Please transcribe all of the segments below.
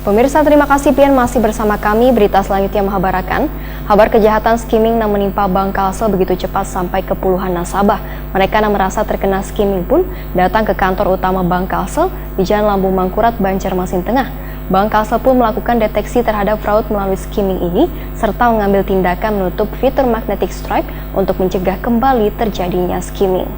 Pemirsa, terima kasih pian masih bersama kami. Berita selanjutnya menghabarkan kabar kejahatan skimming yang menimpa Bank Kalsel begitu cepat sampai ke puluhan nasabah. Mereka yang merasa terkena skimming pun datang ke kantor utama Bank Kalsel di Jalan Lambung Mangkurat, Banjarmasin Tengah. Bank Kalsel pun melakukan deteksi terhadap fraud melalui skimming ini serta mengambil tindakan menutup fitur magnetic stripe untuk mencegah kembali terjadinya skimming.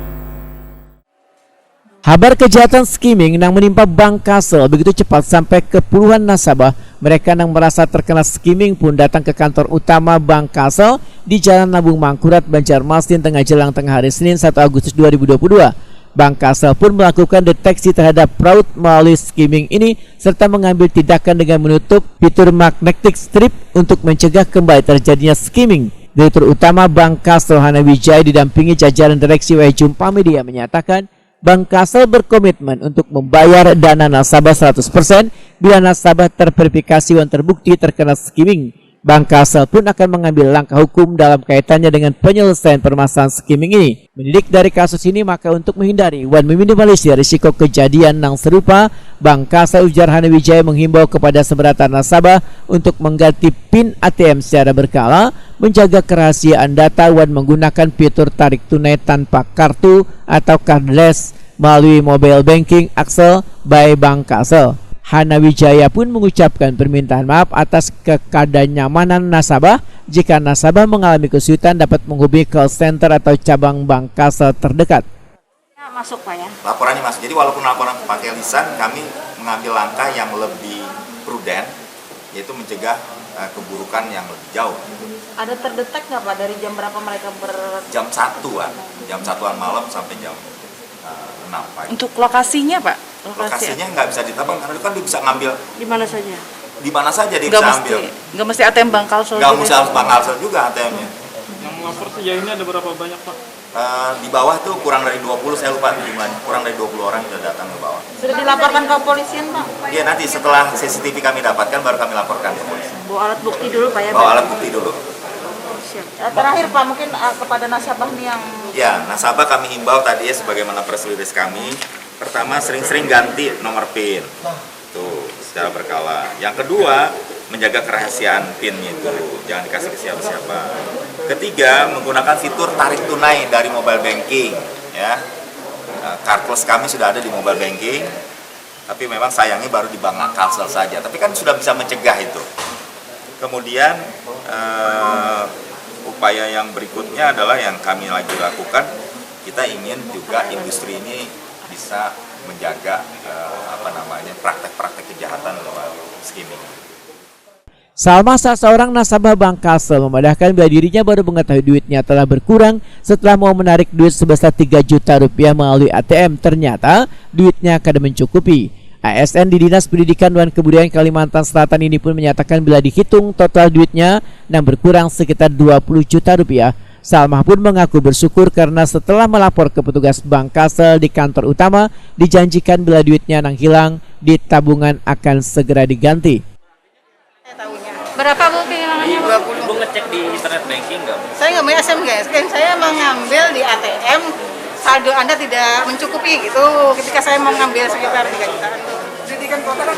Kabar kejahatan skimming yang menimpa Bank Kalsel begitu cepat sampai ke puluhan nasabah. Mereka yang merasa terkena skimming pun datang ke kantor utama Bank Kalsel di Jalan Lambung Mangkurat, Banjarmasin Tengah jelang tengah hari Senin 1 Agustus 2022. Bank Kalsel pun melakukan deteksi terhadap fraud melalui skimming ini serta mengambil tindakan dengan menutup fitur magnetic strip untuk mencegah kembali terjadinya skimming. Direktur Utama Bank Kalsel Hana Wijaya didampingi jajaran direksi Jumpa Media menyatakan Bank Kalsel berkomitmen untuk membayar dana nasabah 100% bila nasabah terverifikasi dan terbukti terkena skimming. Bank Kalsel pun akan mengambil langkah hukum dalam kaitannya dengan penyelesaian permasalahan skimming ini. Mendidik dari kasus ini, maka untuk menghindari dan meminimalisir risiko kejadian yang serupa, Bank Kalsel ujar Hana Wijaya menghimbau kepada seberatan nasabah untuk mengganti PIN ATM secara berkala, menjaga kerahasiaan data dan menggunakan fitur tarik tunai tanpa kartu atau cardless melalui mobile banking Axel by Bank Kalsel. Hana Wijaya pun mengucapkan permintaan maaf atas ketidaknyamanan nasabah. Jika nasabah mengalami kesulitan dapat menghubungi call center atau cabang Bank Kalsel terdekat. Masuk Pak ya? Laporannya masuk. Jadi walaupun laporan pakai lisan, kami mengambil langkah yang lebih prudent, yaitu mencegah keburukan yang lebih jauh. Ada terdetek nggak Pak dari jam berapa mereka Jam 1-an, jam 1-an malam sampai jam 6 pagi. Untuk lokasinya Pak? Lokasinya nggak bisa ditebak karena itu kan dia bisa ngambil di mana saja? Di mana saja dia bisa ambil. Nggak mesti ATM Bank Kalsel. Nggak mesti harus Bank Kalsel juga ATM-nya. Yang melapor sejauh ini ada berapa banyak Pak? Di bawah tuh kurang dari 20, saya lupa jumlahnya. Kurang dari 20 orang sudah datang ke bawah. Sudah dilaporkan ke kepolisian Pak? Iya, nanti setelah CCTV kami dapatkan baru kami laporkan ke polisi. Bawa alat bukti dulu Pak ya? Bawa alat bukti dulu. Siap. Terakhir Pak, mungkin kepada nasabah nih yang... Ya, nasabah kami himbau tadi ya sebagaimana press release kami. Pertama, sering-sering ganti nomor PIN. Tuh, secara berkala. Yang kedua, menjaga kerahasiaan PIN-nya itu. Jangan dikasih ke siapa-siapa. Ketiga, menggunakan fitur tarik tunai dari mobile banking. Ya, cardless kami sudah ada di mobile banking. Tapi memang sayangnya baru di Bank Kalsel saja. Tapi kan sudah bisa mencegah itu. Kemudian, upaya yang berikutnya adalah yang kami lagi lakukan. Kita ingin juga industri ini bisa menjaga praktek-praktek kejahatan lewat skimming. Salma, seorang nasabah Bank Kalsel, memandahkan bila dirinya baru mengetahui duitnya telah berkurang setelah mau menarik duit sebesar 3 juta rupiah melalui ATM. Ternyata duitnya kadang mencukupi. ASN di Dinas Pendidikan dan Kebudayaan Kalimantan Selatan ini pun menyatakan bila dihitung total duitnya yang berkurang sekitar 20 juta rupiah. Salma pun mengaku bersyukur karena setelah melapor ke petugas Bank Kalsel di kantor utama, dijanjikan bila duitnya yang hilang di tabungan akan segera diganti. Berapa Bu kehilangannya? 20. Bu ngecek di internet banking nggak? Saya nggak punya SIM guys, kan saya mengambil di ATM, saldo Anda tidak mencukupi gitu. Ketika saya mau ngambil sekitar 3 jutaan. Pendidikan kota kan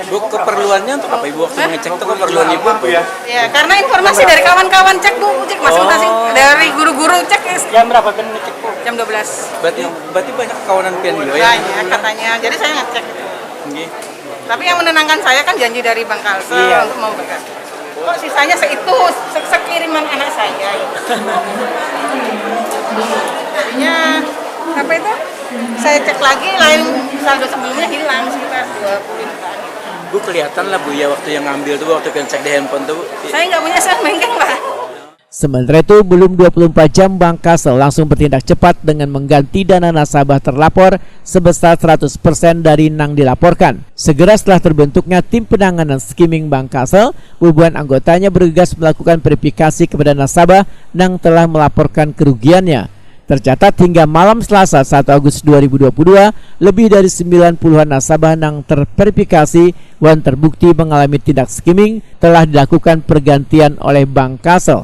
Bu, keperluannya untuk apa Ibu waktu ngecek itu keperluan Ibu apa ya? Ya, karena informasi dari kawan-kawan cek Bu, cek masing-masing dari guru-guru cek. Jam berapa kan ngecek Bu? Jam 12. Berarti banyak kawanan pian juga ya? Banyak katanya, jadi saya ngecek. Nggih. Tapi yang menenangkan saya kan janji dari Bank Kalsel untuk memberikan. Kok sisanya sekiriman anak saya. Jadinya apa itu? Saya cek lagi, lain saldo sebelumnya hilang sekitar 20 jutaan. Bu, kelihatan lah Bu ya waktu yang ngambil tuh, waktu ngecek di handphone tuh. Saya nggak punya SIM banking Pak. Sementara itu, belum 24 jam Bank Kalsel langsung bertindak cepat dengan mengganti dana nasabah terlapor sebesar 100% dari yang dilaporkan. Segera setelah terbentuknya tim penanganan skimming Bank Kalsel, ribuan anggotanya bergegas melakukan verifikasi kepada nasabah yang telah melaporkan kerugiannya. Tercatat hingga malam Selasa 1 Agustus 2022, lebih dari 90-an nasabah yang terverifikasi dan terbukti mengalami tindak skimming telah dilakukan pergantian oleh Bank Kalsel.